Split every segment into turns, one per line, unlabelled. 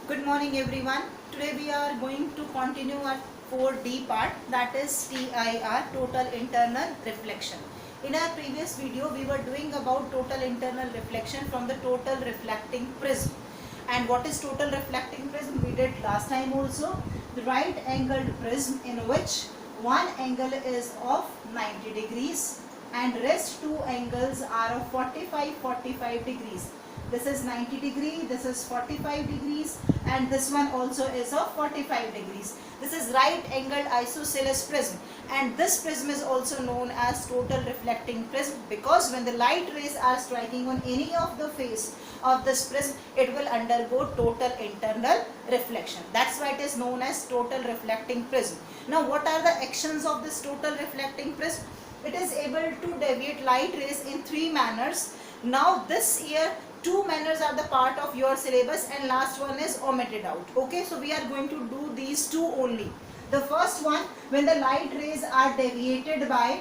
Good morning everyone. Today we are going to continue our 4D part, that is TIR, total internal reflection. In our previous video we were doing about total internal reflection from the total reflecting prism. And what is total reflecting prism? We did last time also. The right angled prism in which one angle is of 90 degrees and rest two angles are of 45 degrees. This is 90 degree, this is 45 degrees, and this one also is of 45 degrees. This is right angled isosceles prism, and this prism is also known as total reflecting prism because when the light rays are striking on any of the face of this prism, it will undergo total internal reflection. That's why it is known as total reflecting prism. Now what are the actions of this total reflecting prism? It is able to deviate light rays in three manners. Now this here two manners are the part of your syllabus and last one is omitted out. Okay, so we are going to do these two only. The first one, when the light rays are deviated by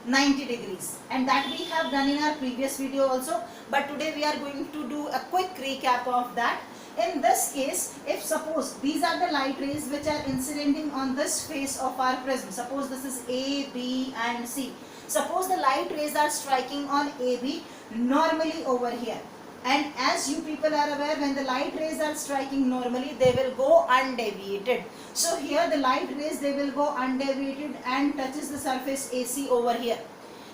90 degrees, and that we have done in our previous video also, but today we are going to do a quick recap of that. In this case, if suppose these are the light rays which are incidenting on this face of our prism, suppose this is A, B and C. Suppose the light rays are striking on AB normally over here, and as you people are aware, when the light rays are striking normally, they will go undeviated. So here the light rays, they will go undeviated and touches the surface AC over here.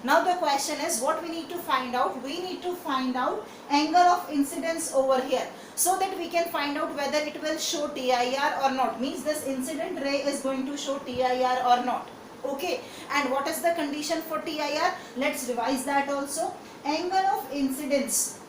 Now the question is, what we need to find out? We need to find out angle of incidence over here, so that we can find out whether it will show TIR or not. Means this incident ray is going to show TIR or not. Okay, and what is the condition for TIR? Let's revise that also. Angle of incidence,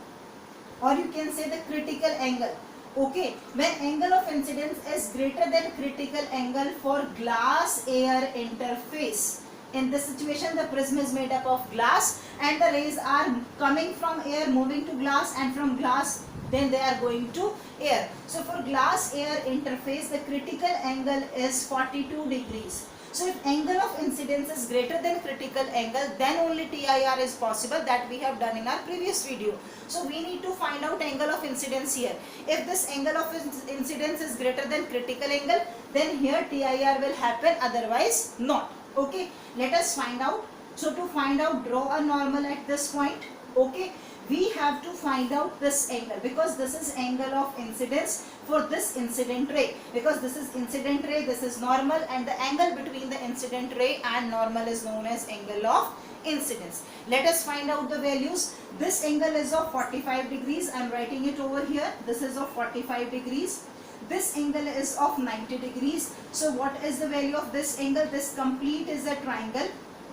or you can say the critical angle. Okay, when angle of incidence is greater than critical angle for glass air interface. In this situation, the prism is made up of glass and the rays are coming from air, moving to glass, and from glass then they are going to air. So for glass air interface, the critical angle is 42 degrees. So if angle of incidence is greater than critical angle, then only TIR is possible, that we have done in our previous video. So we need to find out angle of incidence here. If this angle of incidence is greater than critical angle, then here TIR will happen, otherwise not. Okay, let us find out. So to find out, draw a normal at this point. Okay, we have to find out this angle because this is angle of incidence for this incident ray, because this is incident ray, this is normal, and the angle between the incident ray and normal is known as angle of incidence. Let us find out the values. This angle is of 45 degrees. I am writing it over here. This is of 45 degrees. This angle is of 90 degrees. So what is the value of this angle? This complete is a triangle.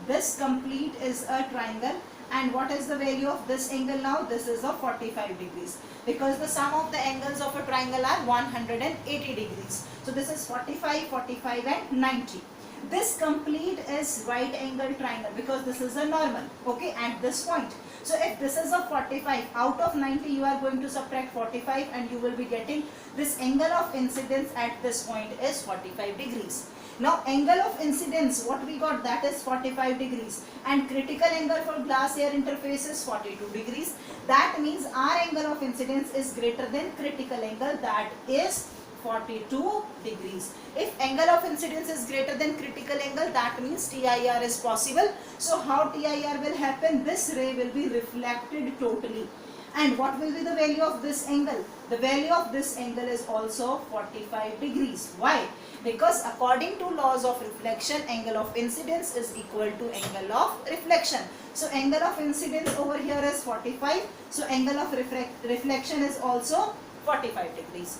This complete is a triangle. And what is the value of this angle now? This is of 45 degrees. Because the sum of the angles of a triangle are 180 degrees. So this is 45, 45 and 90. This complete is right angle triangle because this is a normal. Okay, at this point. So if this is a 45, out of 90 you are going to subtract 45 and you will be getting this angle of incidence at this point is 45 degrees. Now angle of incidence, what we got, that is 45 degrees, and critical angle for glass air interface is 42 degrees. That means our angle of incidence is greater than critical angle, that is 42 degrees. If angle of incidence is greater than critical angle, that means TIR is possible. So how TIR will happen? This ray will be reflected totally. And what will be the value of this angle? The value of this angle is also 45 degrees. Why? Because according to laws of reflection, angle of incidence is equal to angle of reflection. So angle of incidence over here is 45. So angle of reflection is also 45 degrees.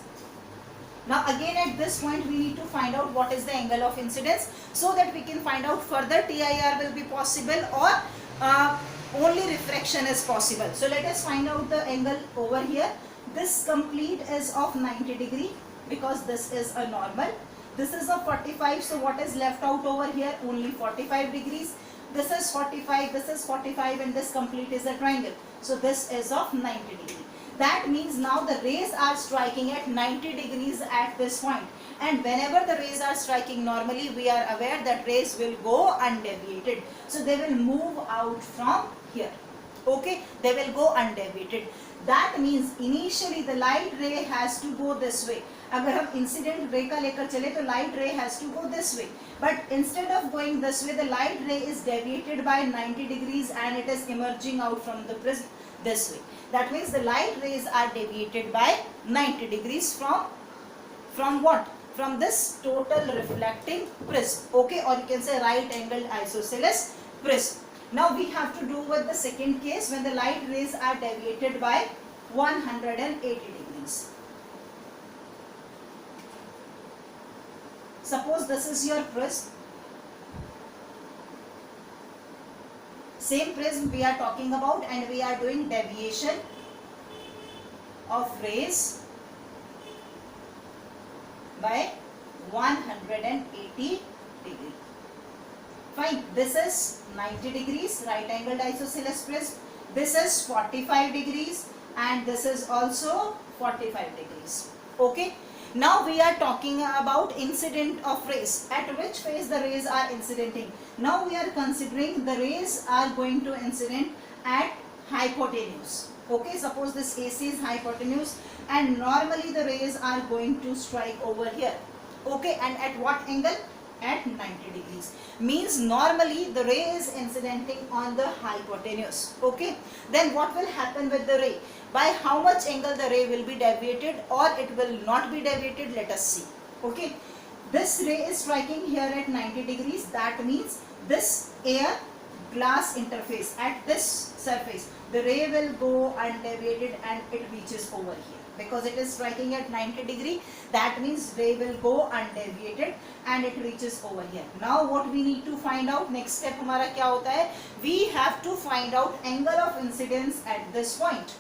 Now again at this point we need to find out what is the angle of incidence, so that we can find out further TIR will be possible or only refraction is possible. So let us find out the angle over here. This complete is of 90 degree because this is a normal. This is of 45, so what is left out over here? Only 45 degrees. This is 45, this is 45, and this complete is a triangle. So this is of 90 degree. That means now the rays are striking at 90 degrees at this point. And whenever the rays are striking normally, we are aware that rays will go undeviated. So they will move out from here. Okay, they will go undeviated. That means initially the light ray has to go this way. अगर हम incident ray का लेकर चले तो light ray has to go this way, but instead of going this way the light ray is deviated by 90 degrees and it is emerging out from the prism this way. That means the light rays are deviated by 90 degrees from what? From this total reflecting prism. Okay, or you can say right angled isosceles prism. Now we have to do with the second case when the light rays are deviated by 180 degrees. Suppose this is your prism. Same prism we are talking about, and we are doing deviation of rays by 180 degree. Fine. This is 90 degrees, right angled isosceles prism. This is 45 degrees and this is also 45 degrees. Okay. Now we are talking about incident of rays. At which phase the rays are incidenting? Now we are considering the rays are going to incident at hypotenuse. Okay, suppose this AC is hypotenuse and normally the rays are going to strike over here. Okay, and at what angle? At 90 degrees. Means normally the ray is incidenting on the hypotenuse. Okay, then what will happen with the ray? By how much angle the ray will be deviated or it will not be deviated, let us see. Okay, this ray is striking here at 90 degrees. That means this air glass interface at this surface, the ray will go undeviated and it reaches over here. Because it is striking at 90 degree, that means ray will go undeviated and it reaches over here. Now what we need to find out, next step हमारा क्या होता है? We have to find out angle of incidence at this point.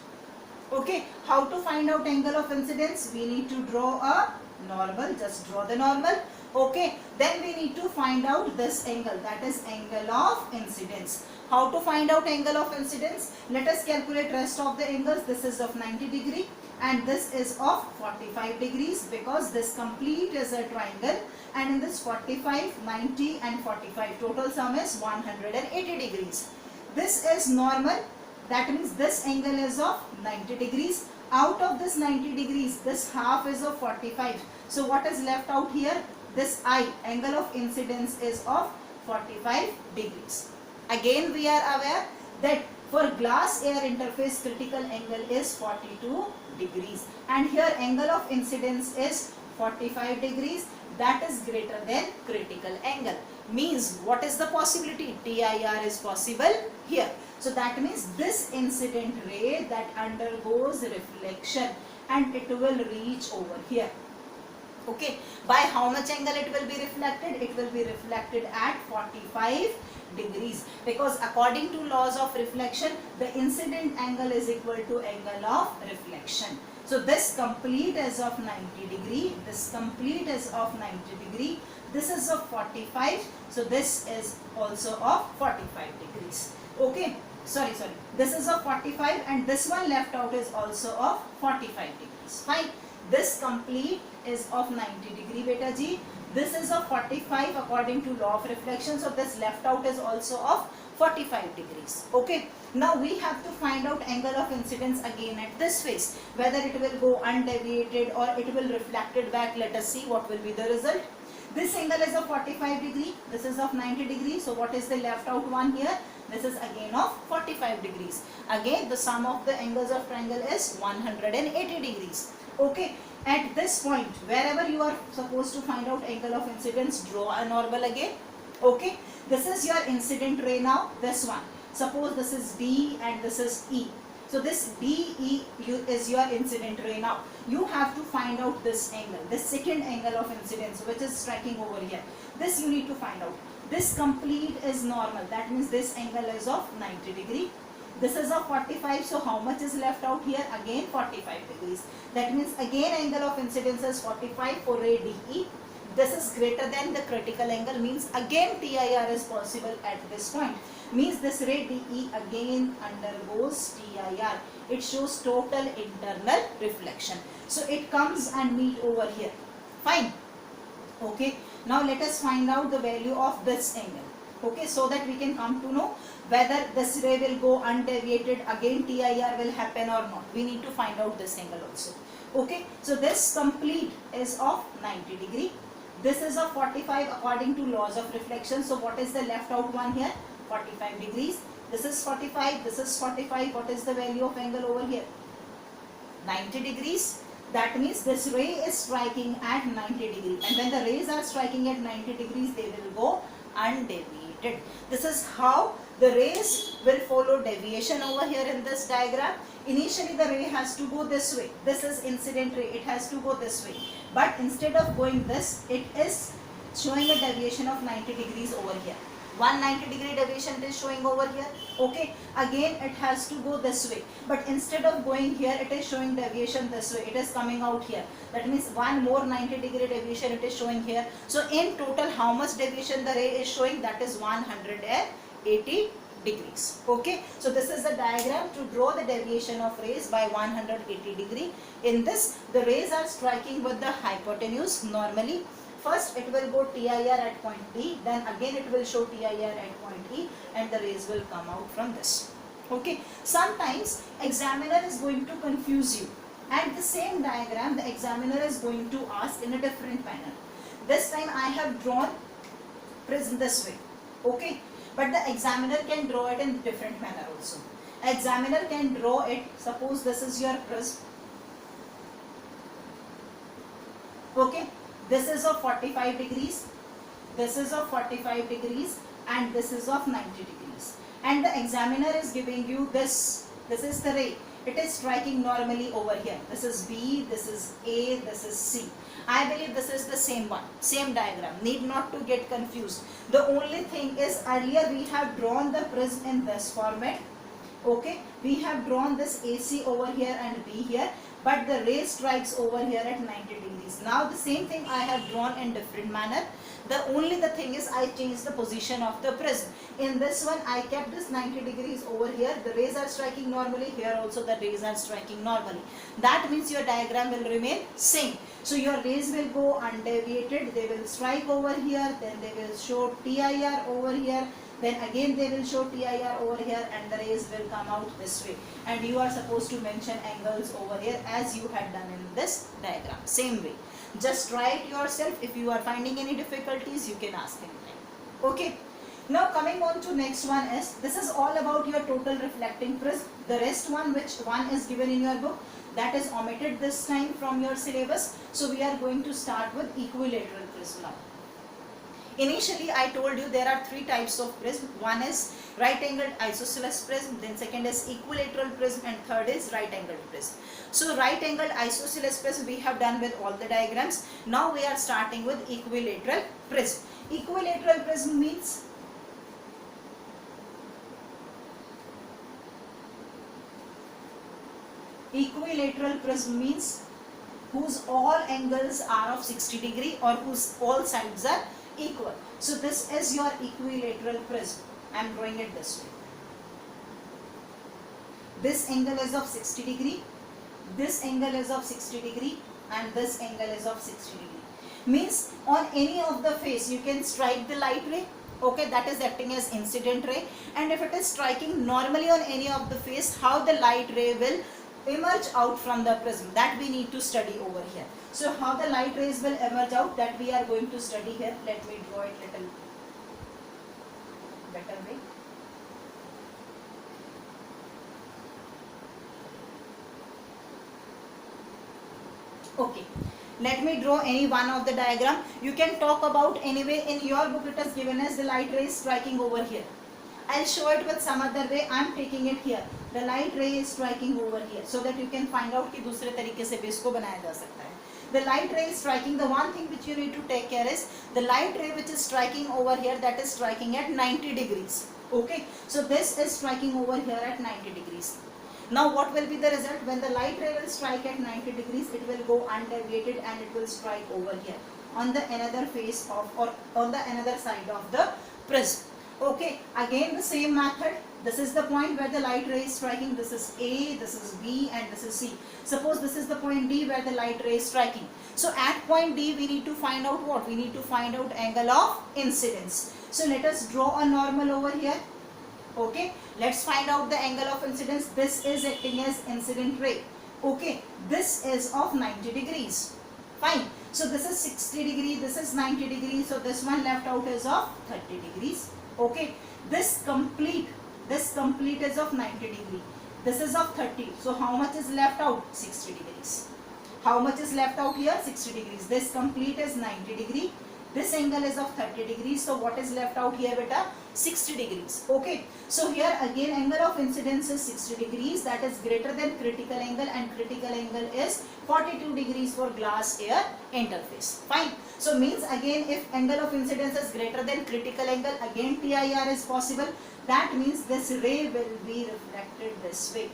Okay, how to find out angle of incidence? We need to draw a normal, just draw the normal. Okay, then we need to find out this angle, that is angle of incidence. How to find out angle of incidence? Let us calculate rest of the angles. This is of 90 degree and this is of 45 degrees because this complete is a triangle, and in this 45, 90 and 45 total sum is 180 degrees. This is normal, that means this angle is of 90 degrees. Out of this 90 degrees, this half is of 45. So what is left out here? This I, angle of incidence, is of 45 degrees. Again we are aware that for glass air interface critical angle is 42 degrees and here angle of incidence is 45 degrees, that is greater than critical angle. Means what is the possibility? TIR is possible here. So that means this incident ray that undergoes reflection and it will reach over here. Okay, by how much angle it will be reflected? It will be reflected at 45 degrees because according to laws of reflection the incident angle is equal to angle of reflection. So this complete is of 90 degree, this complete is of 90 degree, this is of 45, so this is also of 45 degrees. Okay, sorry, this is of 45 and this one left out is also of 45 degrees. Fine. This complete is of 90 degree beta ji. This is of 45 according to law of reflection. So this left out is also of 45 degrees. Okay. Now we have to find out angle of incidence again at this face. Whether it will go undeviated or it will reflected back. Let us see what will be the result. This angle is of 45 degree. This is of 90 degrees. So what is the left out one here? This is again of 45 degrees. Again the sum of the angles of triangle is 180 degrees. Okay, at this point wherever you are supposed to find out angle of incidence, draw a normal again. Okay, this is your incident ray now, this one. Suppose this is D and this is E. So this DE is your incident ray now. You have to find out this angle, this second angle of incidence which is striking over here. This you need to find out. This complete is normal, that means this angle is of 90 degree. This is of 45, so how much is left out here? Again 45 degrees. That means again angle of incidence is 45 for ray DE. This is greater than the critical angle, means again TIR is possible at this point. Means this ray DE again undergoes TIR. It shows total internal reflection. So it comes and meet over here. Fine. Okay. Now let us find out the value of this angle. Okay, so that we can come to know whether this ray will go undeviated, again TIR will happen or not. We need to find out this angle also. Okay, so this complete is of 90 degree. This is of 45 according to laws of reflection. So what is the left out one here? 45 degrees. This is 45, this is 45. What is the value of angle over here? 90 degrees. That means this ray is striking at 90 degrees, and when the rays are striking at 90 degrees, they will go undeviated. This is how the rays will follow deviation over here in this diagram. Initially the ray has to go this way. This is incident ray, it has to go this way, but instead of going this, it is showing a deviation of 90 degrees over here. 190 degree deviation it is showing over here. Okay, again it has to go this way, but instead of going here, it is showing deviation this way. It is coming out here. That means one more 90 degree deviation it is showing here. So in total, how much deviation the ray is showing? That is 180 degrees. Okay, so this is the diagram to draw the deviation of rays by 180 degree. In this, the rays are striking with the hypotenuse normally. First it will go TIR at point D, then again it will show TIR at point E, and the rays will come out from this. Okay, sometimes examiner is going to confuse you, and the same diagram the examiner is going to ask in a different manner. This time I have drawn prism this way. Okay, but the examiner can draw it in different manner also. Examiner can draw it, suppose this is your prism. Okay, this is of 45 degrees, this is of 45 degrees, and this is of 90 degrees. And the examiner is giving you this. This is the ray. It is striking normally over here. This is B, this is A, this is C. I believe this is the same one, same diagram. Need not to get confused. The only thing is, earlier we have drawn the prism in this format. Okay, we have drawn this AC over here and B here, but the ray strikes over here at 90 degrees. Now the same thing I have drawn in different manner. The thing is, I changed the position of the prism. In this one I kept this 90 degrees over here. The rays are striking normally. Here also the rays are striking normally. That means your diagram will remain same. So your rays will go undeviated. They will strike over here, then they will show TIR over here, then again they will show TIR over here, and the rays will come out this way. And you are supposed to mention angles over here as you had done in this diagram. Same way. Just try it yourself. If you are finding any difficulties, you can ask anytime. Okay. Now coming on to next one is, this is all about your total reflecting prism. The rest one, which one is given in your book, that is omitted this time from your syllabus. So we are going to start with equilateral prism now. Initially I told you there are three types of prism. One is right angled isosceles prism, then second is equilateral prism, and third is right angled prism. So right angled isosceles prism we have done with all the diagrams. Now we are starting with equilateral prism. Equilateral prism means whose all angles are of 60 degree or whose all sides are equal. So this is your equilateral prism. I am drawing it this way. This angle is of 60 degree, this angle is of 60 degree, and this angle is of 60 degree. Means on any of the face you can strike the light ray. Okay, that is acting as incident ray. And if it is striking normally on any of the face, how the light ray will emerge out from the prism, that we need to study over here. So how the light rays will emerge out, that we are going to study here. Let me draw it little better way. Okay, let me draw any one of the diagram. You can talk about anyway. In your book it is given as the light rays striking over here. I'll show it with some other way. I'm taking it here. The light ray is striking over here, so that you can find out कि दूसरे तरीके से भी इसको बनाया जा सकता है. The light ray is striking. The one thing which you need to take care is the light ray which is striking over here, that is striking at 90 degrees. Okay, so this is striking over here at 90 degrees. Now what will be the result? When the light ray will strike at 90 degrees, it will go undeviated and it will strike over here on the another face of, or on the another side of the prism. Okay, again the same method. This is the point where the light ray is striking. This is A, this is B, and this is C. Suppose this is the point D where the light ray is striking. So at point D, we need to find out what? We need to find out angle of incidence. So let us draw a normal over here. Okay, let's find out the angle of incidence. This is acting as incident ray. Okay, this is of 90 degrees. Fine. So this is 60 degree, this is 90 degrees. So this one left out is of 30 degrees. Okay, this complete is of 90 degree. This is of 30. So how much is left out? 60 degrees. How much is left out here? 60 degrees. This complete is 90 degree. This angle is of 30 degrees. So what is left out here, beta? 60 degrees. Okay. So here again angle of incidence is 60 degrees. That is greater than critical angle, and critical angle is 42 degrees for glass air interface. Fine. So means again if angle of incidence is greater than critical angle, again TIR is possible. That means this ray will be reflected this way.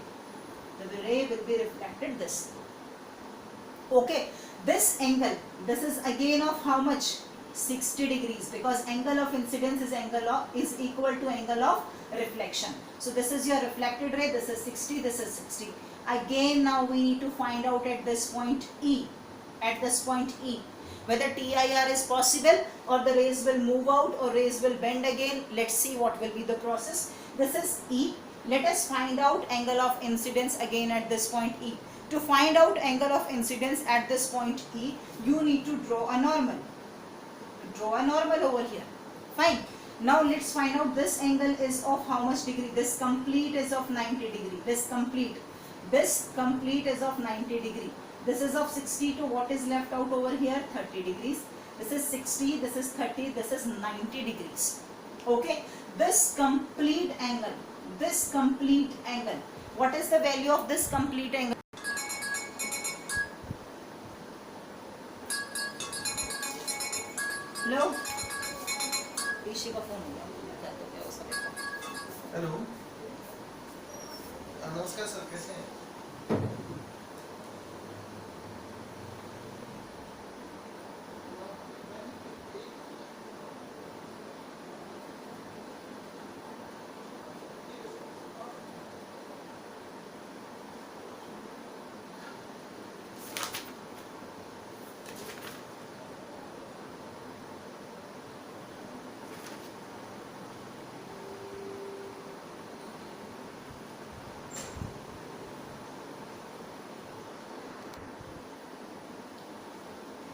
The ray will be reflected this way. Okay. This angle, this is again of how much? 60 degrees, because angle of incidence is equal to angle of reflection. So this is your reflected ray, this is 60, this is 60. Again now we need to find out at this point E, whether TIR is possible or the rays will move out or rays will bend again. Let's see what will be the process. This is E. Let us find out angle of incidence again at this point E. To find out angle of incidence at this point E, you need to draw a normal. Draw a normal over here. Fine. Now let's find out this angle is of how much degree? This complete is of 90 degree. This complete is of 90 degree. This is of 60 to what is left out over here? 30 degrees. This is 60, this is 30, this is 90 degrees. Okay. This complete angle. What is the value of this complete angle? Hello, Rishi का phone हो गया, तो क्या हो सकता?
Hello, नमस्कार sir, कैसे हैं?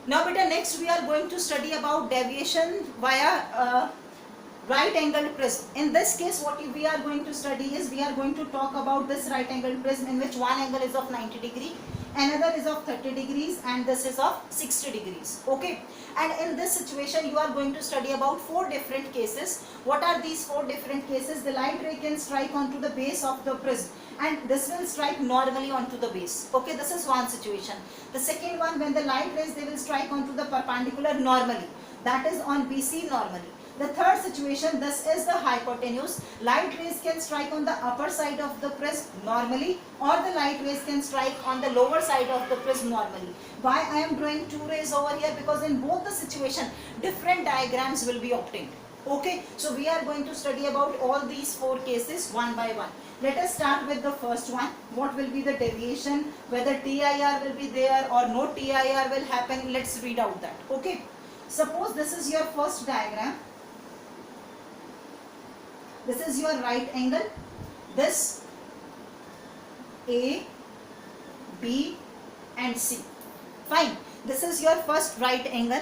Now beta, next we are going to study about deviation via right angled prism. In this case what we are going to study is, we are going to talk about this right angled prism in which one angle is of 90 degree, another is of 30 degrees, and this is of 60 degrees. Okay, and in this situation you are going to study about 4 different cases. What are these 4 different cases? The light ray can strike onto the base of the prism, and this will strike normally onto the base. Okay, this is one situation. The second one, when the light rays, they will strike onto the perpendicular normally, that is on BC normally. The third situation, this is the hypotenuse. Light rays can strike on the upper side of the prism normally, or the light rays can strike on the lower side of the prism normally. Why I am drawing 2 rays over here? Because in both the situation, different diagrams will be obtained. Okay, so we are going to study about all these 4 cases one by one. Let us start with the first one. What will be the deviation? Whether TIR will be there or no TIR will happen. Let's read out that. Okay, suppose this is your first diagram. This is your right angle. This A, B and C. Fine. This is your first right angle.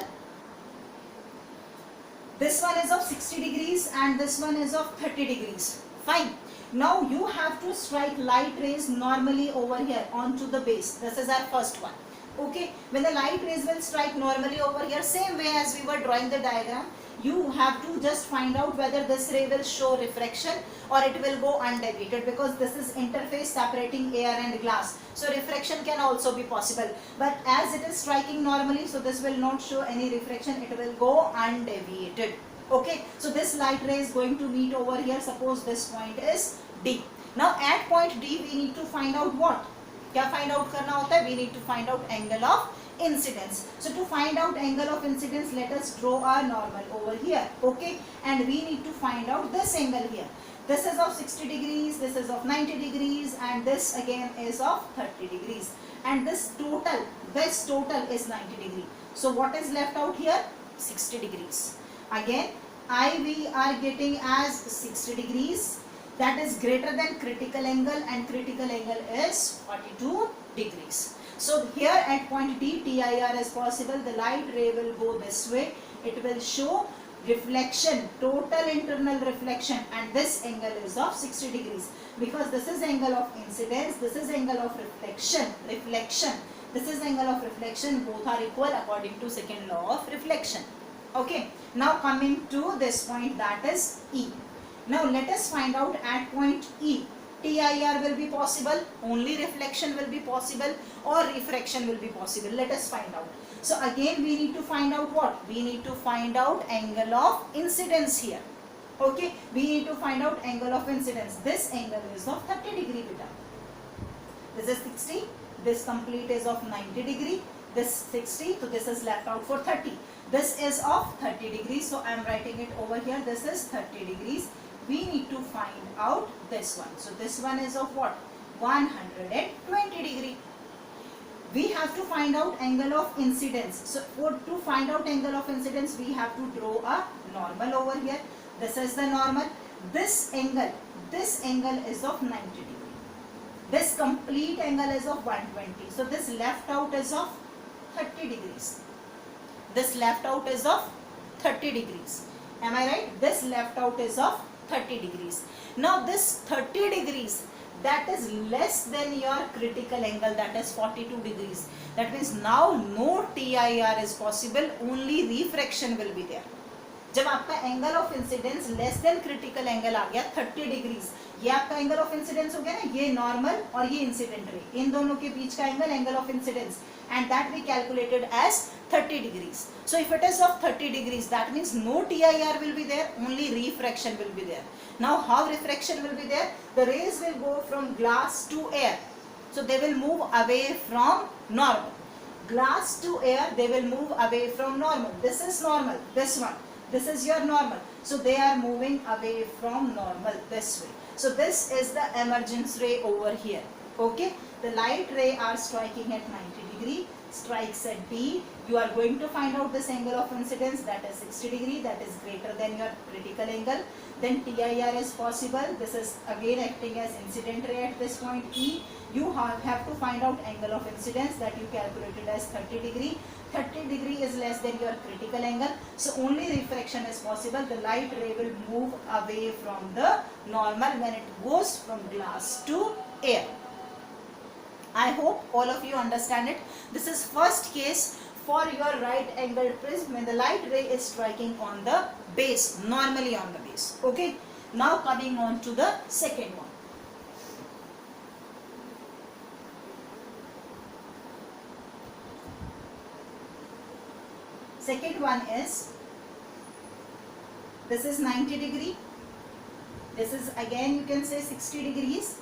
This one is of 60 degrees and this one is of 30 degrees. Fine. Now you have to strike light rays normally over here onto the base. This is our first one. Okay. When the light rays will strike normally over here, same way as we were drawing the diagram, you have to just find out whether this ray will show refraction or it will go undeviated, because this is interface separating air and glass. So refraction can also be possible. But as it is striking normally, so this will not show any refraction, it will go undeviated. Okay, so this light ray is going to meet over here. Suppose this point is D. Now at point D we need to find out what? क्या find out करना होता है? We need to find out angle of incidence. So to find out angle of incidence, let us draw our normal over here. Okay, and we need to find out this angle here. This is of 60 degrees, this is of 90 degrees, and this again is of 30 degrees. And this total is 90 degree. So what is left out here? 60 degrees. Again, we are getting as 60 degrees, that is greater than critical angle, and critical angle is 42 degrees. So here at point D, TIR is possible. The light ray will go this way. It will show reflection, total internal reflection, and this angle is of 60 degrees, because this is angle of incidence, this is angle of reflection, this is angle of reflection, both are equal according to second law of reflection. Okay, now coming to this point, that is E. Now let us find out at point E, TIR will be possible, only reflection will be possible, or refraction will be possible. Let us find out. So again we need to find out what? We need to find out angle of incidence here. Okay, we need to find out angle of incidence. This angle is of 30 degree beta. This is 60, this complete is of 90 degree, this 60, so this is left out for 30. This is of 30 degrees, so I am writing it over here. This is 30 degrees. We need to find out this one. So this one is of what? 120 degree. We have to find out angle of incidence. So to find out angle of incidence, we have to draw a normal over here. This is the normal. This angle is of 90 degree. This complete angle is of 120. So this left out is of 30 degrees. This left out is of 30 degrees. Am I right? This left out is of 30 degrees. Now this 30 degrees, that is less than your critical angle, that is 42 degrees. That means now no TIR is possible, only refraction will be there. जब आपका angle of incidence less than critical angle आ गया 30 degrees, ये आपका angle of incidence हो गया ना, ये नॉर्मल और ये इंसिडेंट रे, इन दोनों के बीच का angle of incidence, and that we calculated as 30 degrees. So if it is of 30 degrees, that means no TIR will be there, only refraction will be there. Now how refraction will be there? The rays will go from glass to air, so they will move away from normal. Glass to air, they will move away from normal. This is normal, this one, this is your normal, so they are moving away from normal this way. So this is the emergence ray over here. Okay, the light ray are striking at 90 degree, strikes at D. You are going to find out this angle of incidence, that is 60 degree, that is greater than your critical angle. Then TIR is possible. This is again acting as incident ray at this point E. You have to find out angle of incidence, that you calculated as 30 degree. 30 degree is less than your critical angle, so only refraction is possible. The light ray will move away from the normal when it goes from glass to air. I hope all of you understand it. This is first case for your right angle prism when the light ray is striking on the base, normally on the base. Okay, now coming on to the second one. Second one is, this is 90 degree, this is again you can say 60 degrees,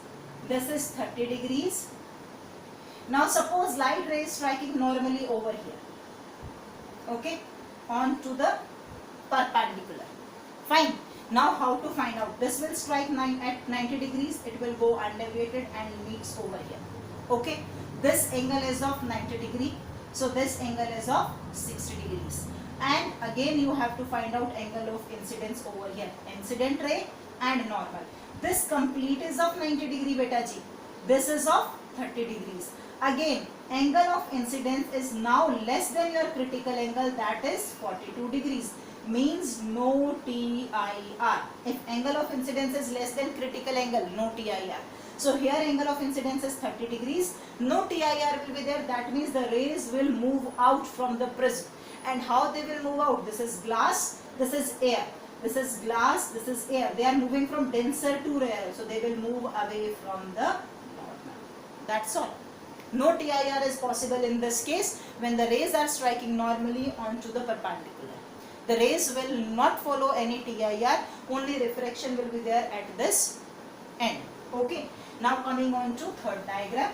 this is 30 degrees. Now suppose light ray is striking normally over here, okay, onto the perpendicular. Fine. Now how to find out? This will strike at 90 degrees, it will go undeviated and meets over here. Okay, this angle is of 90 degree, so this angle is of 60 degrees. And again you have to find out angle of incidence over here, incident ray and normal. This complete is of 90 degree beta ji, this is of 30 degrees. Again angle of incidence is now less than your critical angle, that is 42 degrees, means no TIR. If angle of incidence is less than critical angle, no TIR. So here angle of incidence is 30 degrees, no TIR will be there, that means the rays will move out from the prism. And how they will move out? This is glass, this is air. This is glass, this is air. They are moving from denser to rarer, so they will move away from the normal. That's all. No TIR is possible in this case when the rays are striking normally onto the perpendicular. The rays will not follow any TIR, only refraction will be there at this end. Okay. Now coming on to third diagram.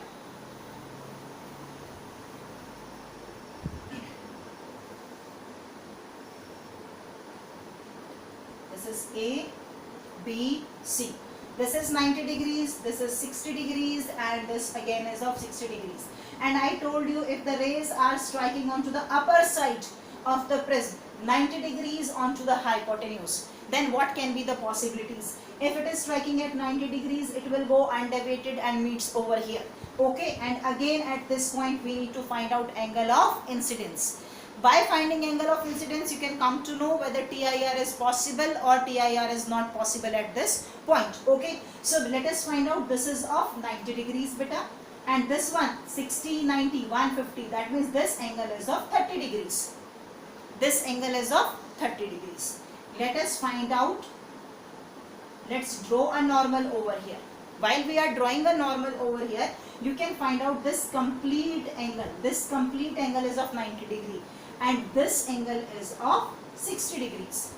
This is A, BC. This is 90 degrees, this is 60 degrees, and this again is of 60 degrees. And I told you, if the rays are striking onto the upper side of the prism, 90 degrees onto the hypotenuse, then what can be the possibilities? If it is striking at 90 degrees, it will go underweighted and meets over here. Okay, and again at this point we need to find out angle of incidence. By finding angle of incidence, you can come to know whether TIR is possible or TIR is not possible at this point. Okay, so let us find out. This is of 90 degrees beta, and this one 60, 90, 150. That means this angle is of 30 degrees. This angle is of 30 degrees. Let us find out. Let's draw a normal over here. While we are drawing a normal over here, you can find out this complete angle. This complete angle is of 90 degree, and this angle is of 60 degrees.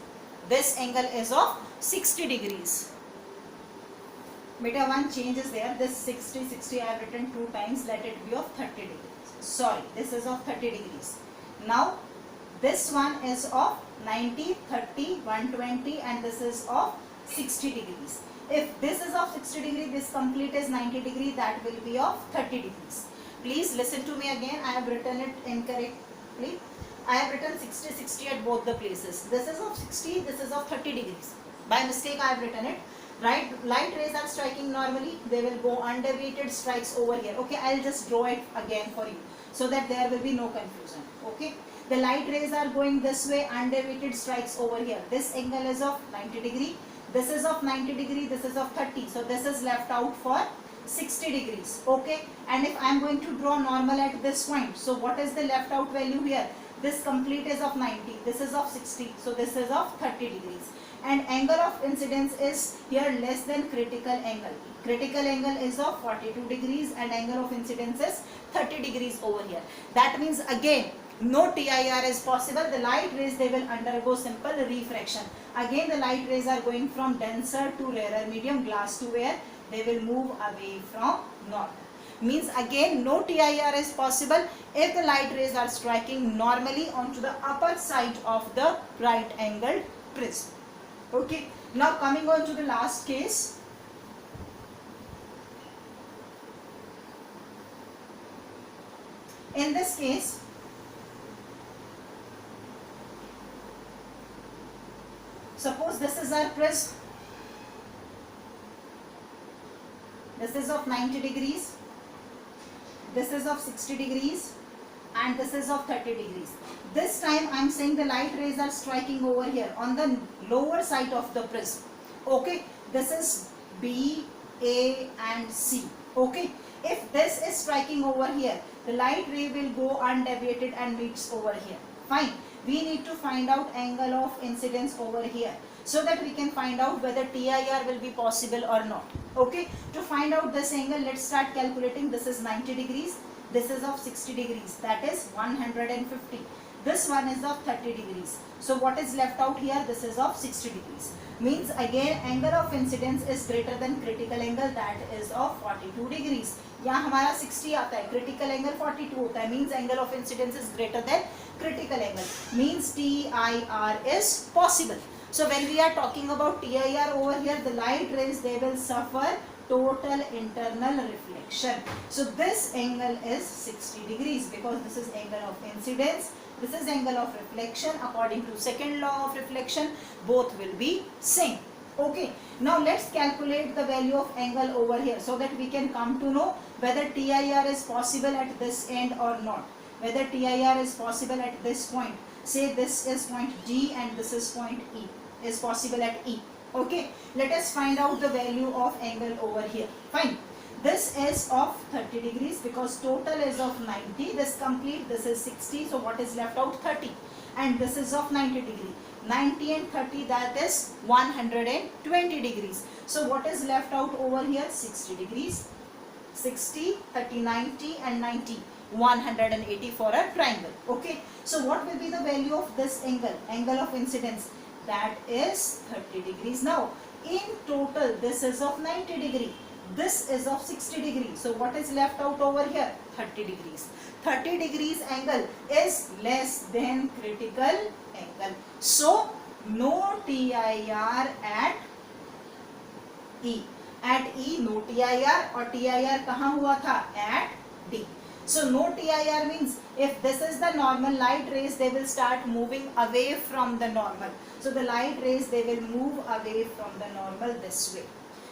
This angle is of 60 degrees. Beta, one change is there. This 60, 60 I have written 2 times. Let it be of 30 degrees. Sorry, this is of 30 degrees. Now, this one is of 90, 30, 120, and this is of 60 degrees. If this is of 60 degree, this complete is 90 degree, that will be of 30 degrees. Please listen to me again. I have written it incorrectly. I have written 60, 60 at both the places. This is of 60, this is of 30 degrees. By mistake I have written it. Right, light rays are striking normally. They will go underweighted strikes over here. Okay, I'll just draw it again for you so that there will be no confusion. Okay, the light rays are going this way, underweighted strikes over here. This angle is of 90 degree. This is of 90 degree, this is of 30. So this is left out for 60 degrees. Okay, and if I am going to draw normal at this point, so what is the left out value here? This complete is of 90, this is of 60, so this is of 30 degrees. And angle of incidence is here less than critical angle. Critical angle is of 42 degrees and angle of incidence is 30 degrees over here. That means again, no TIR is possible. The light rays, they will undergo simple refraction. Again, the light rays are going from denser to rarer medium, glass to air. They will move away from normal. Means again, no TIR is possible if the light rays are striking normally onto the upper side of the right angled prism. Okay, now coming on to the last case. In this case, suppose this is our prism. This is of 90 degrees. This is of 60 degrees. And this is of 30 degrees. This time I am saying the light rays are striking over here on the lower side of the prism. Okay, this is B, A and C. Okay, if this is striking over here, the light ray will go undeviated and meets over here. Fine, we need to find out angle of incidence over here so that we can find out whether TIR will be possible or not. Okay, to find out this angle, let's start calculating. This is 90 degrees. This is of 60 degrees, that is 150. This one is of 30 degrees. So what is left out here? This is of 60 degrees. Means again angle of incidence is greater than critical angle, that is of 42 degrees. यहाँ हमारा 60 आता है, critical angle 42 होता है. Means angle of incidence is greater than critical angle. Means TIR is possible. So when we are talking about TIR over here, the light rays, they will suffer total internal reflection. So this angle is 60 degrees because this is angle of incidence, this is angle of reflection. According to second law of reflection, both will be same. Okay, now let's calculate the value of angle over here so that we can come to know whether TIR is possible at this end or not. Whether TIR is possible at this point. Say this is point D and this is point E, is possible at E. Okay, let us find out the value of angle over here. Fine, this is of 30 degrees because total is of 90. This complete, this is 60. So what is left out? 30. And this is of 90 degree. 90 and 30, that is 120 degrees. So what is left out over here? 60 degrees. 60, 30, 90 and 90. 180 for a triangle. Okay, so what will be the value of this angle? Angle of incidence, that is 30 degrees. Now in total, this is of 90 degree, this is of 60 degrees. So what is left out over here? 30 degrees. 30 degrees angle is less than critical angle. So no TIR at E. At E no TIR और TIR कहाँ हुआ था? At D. So no TIR means if this is the normal light rays, they will start moving away from the normal. So the light rays, they will move away from the normal this way.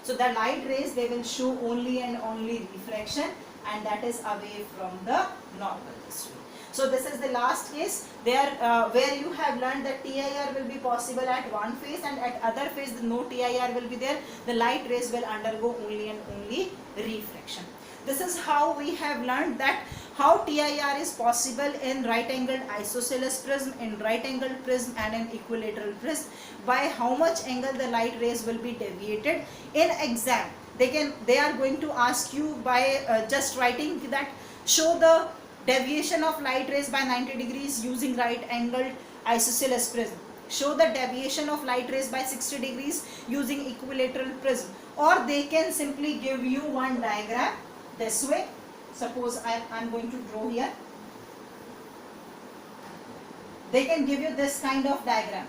So the light rays, they will show only and only refraction, and that is away from the normal this way. So this is the last case there where you have learned that TIR will be possible at one phase, and at other phase no TIR will be there. The light rays will undergo only and only refraction. This is how we have learned that how TIR is possible in right angled isosceles prism, in right angled prism, and in equilateral prism. By how much angle the light rays will be deviated. In exam they are going to ask you by just writing that show the deviation of light rays by 90 degrees using right angled isosceles prism. Show the deviation of light rays by 60 degrees using equilateral prism. Or they can simply give you one diagram this way. Suppose I am going to draw here. They can give you this kind of diagram.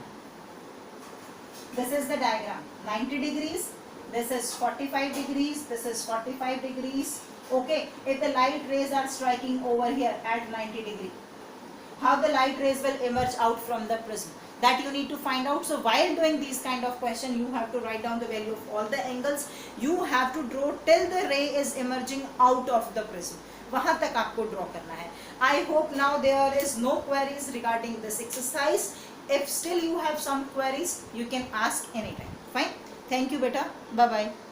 This is the diagram. 90 degrees. This is 45 degrees. This is 45 degrees. Okay, if the light rays are striking over here at 90 degree, how the light rays will emerge out from the prism, that you need to find out. So while doing these kind of question, you have to write down the value of all the angles. You have to draw till the ray is emerging out of the prism. वहाँ तक आपको draw करना है. I hope now there is no queries regarding this exercise. If still you have some queries, you can ask anytime. Fine. Thank you, beta. Bye bye.